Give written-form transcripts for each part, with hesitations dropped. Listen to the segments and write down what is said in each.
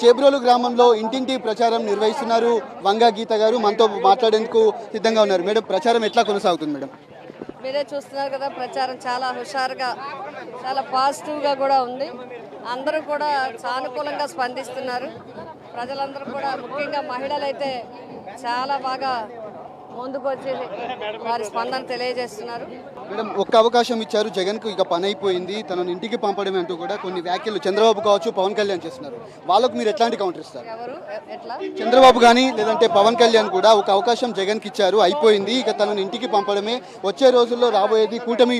చేబ్రోలు గ్రామంలో ఇంటింటి ప్రచారం నిర్వహిస్తున్నారు వంగా గీత గారు. మనతో మాట్లాడేందుకు సిద్ధంగా ఉన్నారు. మేడం, ప్రచారం ఎట్లా కొనసాగుతుంది మేడం? మీరే చూస్తున్నారు కదా, ప్రచారం చాలా హుషారుగా, చాలా పాజిటివ్గా కూడా ఉంది. అందరూ కూడా సానుకూలంగా స్పందిస్తున్నారు. ప్రజలందరూ కూడా, ముఖ్యంగా మహిళలు అయితే చాలా బాగా ముందుకు వచ్చి వారి స్పందన తెలియజేస్తున్నారు. మేడం, ఒక్క అవకాశం ఇచ్చారు జగన్కు, ఇక పని అయిపోయింది, తనను ఇంటికి పంపడమే అంటూ కూడా కొన్ని వ్యాఖ్యలు చంద్రబాబు కావచ్చు, పవన్ కళ్యాణ్ చేస్తున్నారు. వాళ్ళకు మీరు ఎట్లాంటి కౌంటర్ ఇస్తారు? ఎవరు ఎట్లా? చంద్రబాబు కానీ లేదంటే పవన్ కళ్యాణ్ కూడా ఒక అవకాశం జగన్కి ఇచ్చారు, అయిపోయింది, ఇక తనను ఇంటికి పంపడమే, వచ్చే రోజుల్లో రాబోయేది కూటమి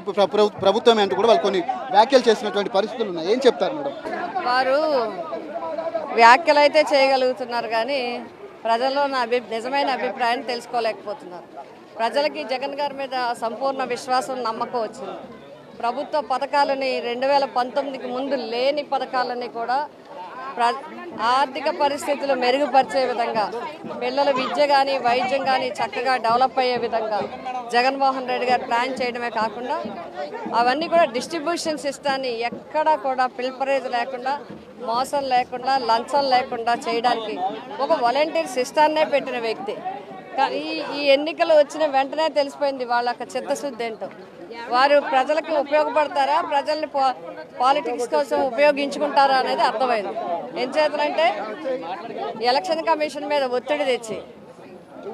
ప్రభుత్వమే అంటూ కూడా వాళ్ళు కొన్ని వ్యాఖ్యలు చేసినటువంటి పరిస్థితులు ఉన్నాయి. ఏం చెప్తారు మేడం? వారు వ్యాఖ్యలు అయితే చేయగలుగుతున్నారు కానీ ప్రజల్లో నిజమైన అభిప్రాయాన్ని తెలుసుకోలేకపోతున్నారు. ప్రజలకి జగన్ గారి మీద సంపూర్ణ విశ్వాసం, నమ్మకం వచ్చింది. ప్రభుత్వ పథకాలని 2019కి ముందు లేని పథకాలని కూడా ఆర్థిక పరిస్థితులు మెరుగుపరిచే విధంగా, పిల్లల విద్య కానీ వైద్యం కానీ చక్కగా డెవలప్ అయ్యే విధంగా జగన్మోహన్ రెడ్డి గారు ప్లాన్ చేయడమే కాకుండా అవన్నీ కూడా డిస్ట్రిబ్యూషన్ సిస్టాన్ని ఎక్కడా కూడా పిల్పరేజ్ లేకుండా, మోసం లేకుండా, లంచం లేకుండా చేయడానికి ఒక వాలంటీర్ సిస్టాన్నే పెట్టిన వ్యక్తి. ఈ ఎన్నికలు వచ్చిన వెంటనే తెలిసిపోయింది వాళ్ళ చిత్తశుద్ధి ఏంటో. వారు ప్రజలకు ఉపయోగపడతారా, ప్రజల్ని పాలిటిక్స్ కోసం ఉపయోగించుకుంటారా అనేది అర్థమైంది. ఏం చేతులంటే ఎలక్షన్ కమిషన్ మీద ఒత్తిడి తెచ్చి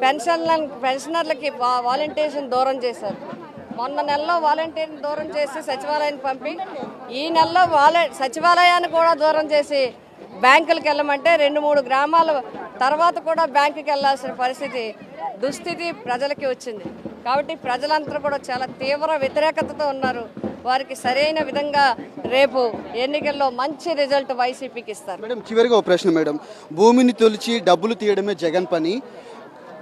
పెన్షనర్లకి వాలంటీర్స్ని దూరం చేశారు. మొన్న నెలలో వాలంటీర్ని దూరం చేసి సచివాలయాన్ని పంపి, ఈ నెలలో సచివాలయాన్ని కూడా దూరం చేసి బ్యాంకులకు వెళ్ళమంటే 2-3 గ్రామాల తర్వాత కూడా బ్యాంకుకి వెళ్ళాల్సిన దుస్థితి ప్రజలకి వచ్చింది. కాబట్టి ప్రజలందరూ కూడా చాలా తీవ్ర వ్యతిరేకతతో ఉన్నారు. వారికి సరైన విధంగా రేపు ఎన్నికల్లో మంచి రిజల్ట్ వైసీపీకి ఇస్తారు. మేడం, చివరిగా ఒక ప్రశ్న మేడం, భూమిని తొలిచి డబ్బులు తీయడమే జగన్ పని,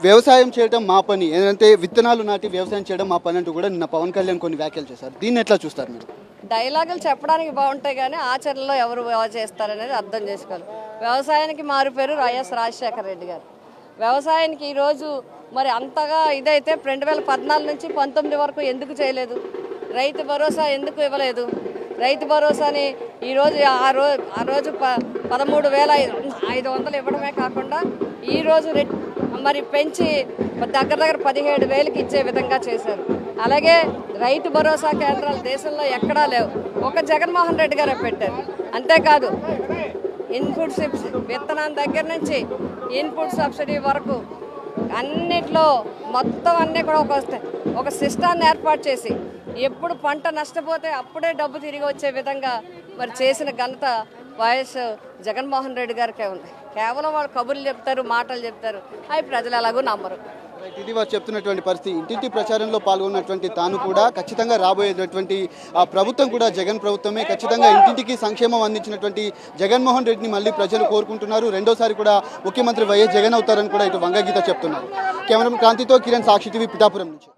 వ్యవసాయం చేయడం మా పని, ఏంటంటే విత్తనాలు నాటి వ్యవసాయం చేయడం మా పని అంటూ కూడా నిన్న పవన్ కళ్యాణ్ కొన్ని వ్యాఖ్యలు చేశారు. దీన్ని ఎట్లా చూస్తారు మీరు? డైలాగులు చెప్పడానికి బాగుంటాయి కానీ ఆచరణలో ఎవరు చేస్తారనేది అర్థం చేసుకోవాలి. వ్యవసాయానికి మారుపేరు వైఎస్ రాజశేఖర రెడ్డి గారు. వ్యవసాయానికి ఈరోజు మరి అంతగా ఇదైతే 2014 నుంచి 19 వరకు ఎందుకు చేయలేదు? రైతు భరోసా ఎందుకు ఇవ్వలేదు? రైతు భరోసాని ఈరోజు ఆ రోజు 13,500 ఇవ్వడమే కాకుండా ఈరోజు మరి పెంచి దగ్గర 17,000కి ఇచ్చే విధంగా చేశారు. అలాగే రైతు భరోసా కేంద్రాలు దేశంలో ఎక్కడా లేవు, ఒక జగన్మోహన్ రెడ్డి గారే పెట్టారు. అంతేకాదు ఇన్పుట్ సబ్సిడీ, విత్తనం దగ్గర నుంచి ఇన్పుట్ సబ్సిడీ వరకు అన్నిట్లో మొత్తం అన్నీ కూడా ఒక సిస్టాన్ని ఏర్పాటు చేసి ఎప్పుడు పంట నష్టపోతే అప్పుడే డబ్బు తిరిగి వచ్చే విధంగా మరి చేసిన ఘనత వైఎస్ జగన్మోహన్ రెడ్డి గారికే ఉంది. కేవలం వాళ్ళు కబుర్లు చెప్తారు, మాటలు చెప్తారు, అవి ప్రజలు ఎలాగో నమ్మరు. ఇది వారు చెప్తున్నటువంటి పరిస్థితి. ఇంటింటి ప్రచారంలో పాల్గొన్నటువంటి తాను కూడా ఖచ్చితంగా రాబోయేటటువంటి ప్రభుత్వం కూడా జగన్ ప్రభుత్వమే, ఖచ్చితంగా ఇంటింటికి సంక్షేమం అందించినటువంటి జగన్మోహన్ రెడ్డిని మళ్ళీ ప్రజలు కోరుకుంటున్నారు. రెండోసారి కూడా ముఖ్యమంత్రి వైఎస్ జగన్ అవుతారని కూడా ఇటు వంగా గీత చెప్తున్నారు. కెమెరామెన్ క్రాంతితో కిరణ్, సాక్షి టీవీ, పిఠాపురం నుంచి.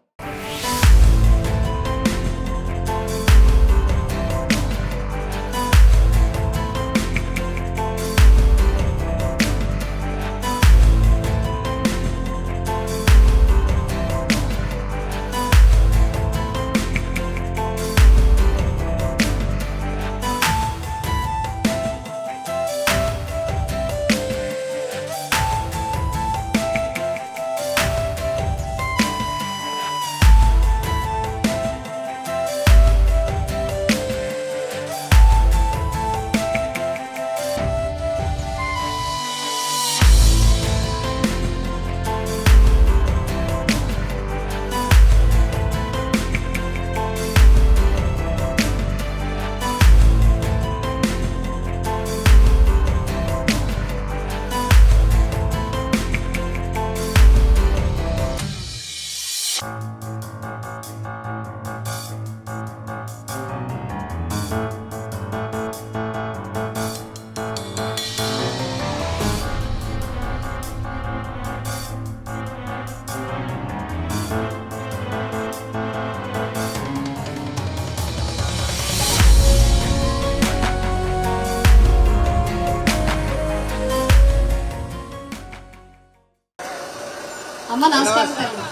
అమ్మ నమస్కారం తల్లి.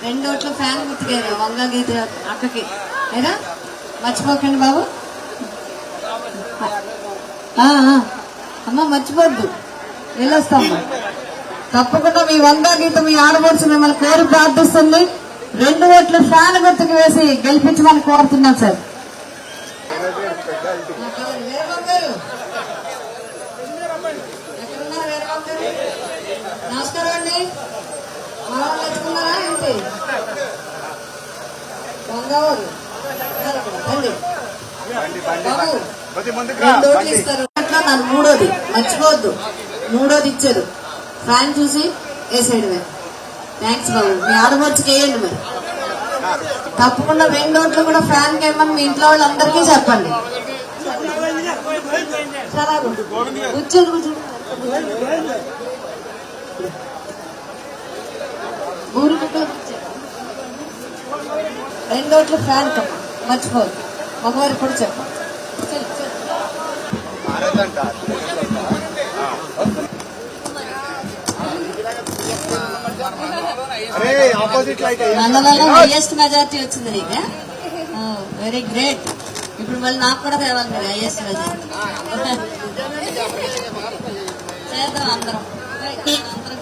2 ఓట్ల ఫ్యాన్ గుర్తుకేదా వంగా గీత అక్కకి, ఏదా మర్చిపోకండి బాబు. అమ్మ మర్చిపోద్దు, వెళ్ళొస్తామ్మా. తప్పకుండా మీ వంగా గీత మీ ఆడవచ్చు మిమ్మల్ని కోరి ప్రార్థిస్తుంది. 2 ఓట్లు ఫ్యాన్ గుర్తుకు వేసి గెలిపించమని కోరుతున్నాం సార్. నమస్కారం అండి. తెచ్చుకున్నారా ఏంటి? వంగవారు బాబు 2 ఓట్లు ఇస్తారు. నన్ను 3వది మర్చిపోవద్దు. 3వది ఇచ్చారు. ఫ్యాన్ చూసి వేసేయడమే. థ్యాంక్స్ బాబు. మీ ఆడపడుచుకి వేయండి మరి. తప్పకుండా 2 ఓట్లు కూడా ఫ్యాన్ కి వేయమని మీ ఇంట్లో వాళ్ళందరికీ చెప్పండి. కూర్చోండి కూర్చోండి. ఊరు 2 ఓట్లు ఫ్యాన్ కమ్మ మర్చిపోదు. మగవారికి కూడా చెప్పండి. మండలంలో హైయెస్ట్ మెజార్టీ వచ్చింది నీకు. Very great. ఇప్పుడు మళ్ళీ నాకు కూడా తేవాలి మీరు హైయెస్ట్ మెజార్టీ. చేద్దాం అందరం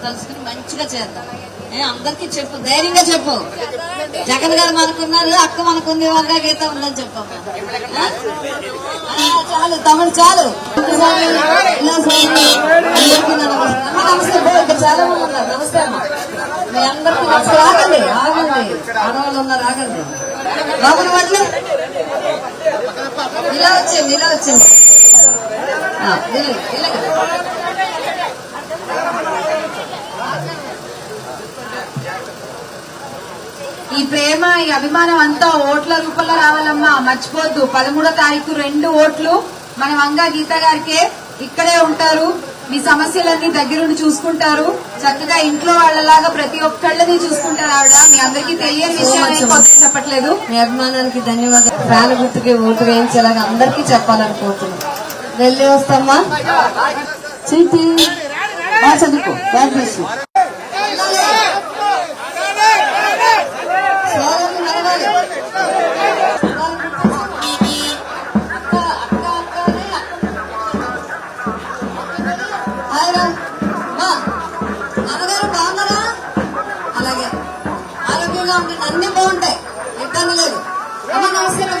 కలుసుకుని మంచిగా చేద్దాం. అందరికీ చెప్పు, ధైర్యంగా చెప్పు. జగన్ గారు మనకున్నారు, అక్క మనకుంది, వంగా గీత ఉందని చెప్పమ్మా. చాలు తమ్ముడు చాలు. నమస్తే. ఇక్కడ చాలా మంది ఉన్నారు. నమస్తే అమ్మా. మీ అందరికీ నమస్తే. ఆగండి ఆగండి, ఆడవాళ్ళు ఉన్నారు ఆగండి. బాబుని పట్ల ఇలా వచ్చింది ఇలా వచ్చింది. ఈ ప్రేమ ఈ అభిమానం అంతా ఓట్ల రూపంలో రావాలమ్మా. మర్చిపోద్దు. 13వ తారీఖు 2 ఓట్లు మన వంగా గీత గారికే. ఇక్కడే ఉంటారు, మీ సమస్యలన్నీ దగ్గరుండి చూసుకుంటారు. చక్కగా ఇంట్లో వాళ్ళలాగా ప్రతి ఒక్కళ్ళని చూసుకుంటారు ఆవిడ. మీ అందరికీ తెలియని విషయం చెప్పట్లేదు. మీ అభిమానానికి ధన్యవాదాలు. ఫ్యాన్ గుర్తుకి ఓటు వేయించేలాగా అందరికీ చెప్పాలనుకుంటున్నాం. వెళ్ళి వస్తామా. చీటి చదువుకో. నాన్నగారు బాగున్నారా? అలాగే ఆరోగ్యంగా ఉంటుంది, అన్ని బాగుంటాయి, ఇబ్బంది లేదు. అమ్మ నమస్కారం.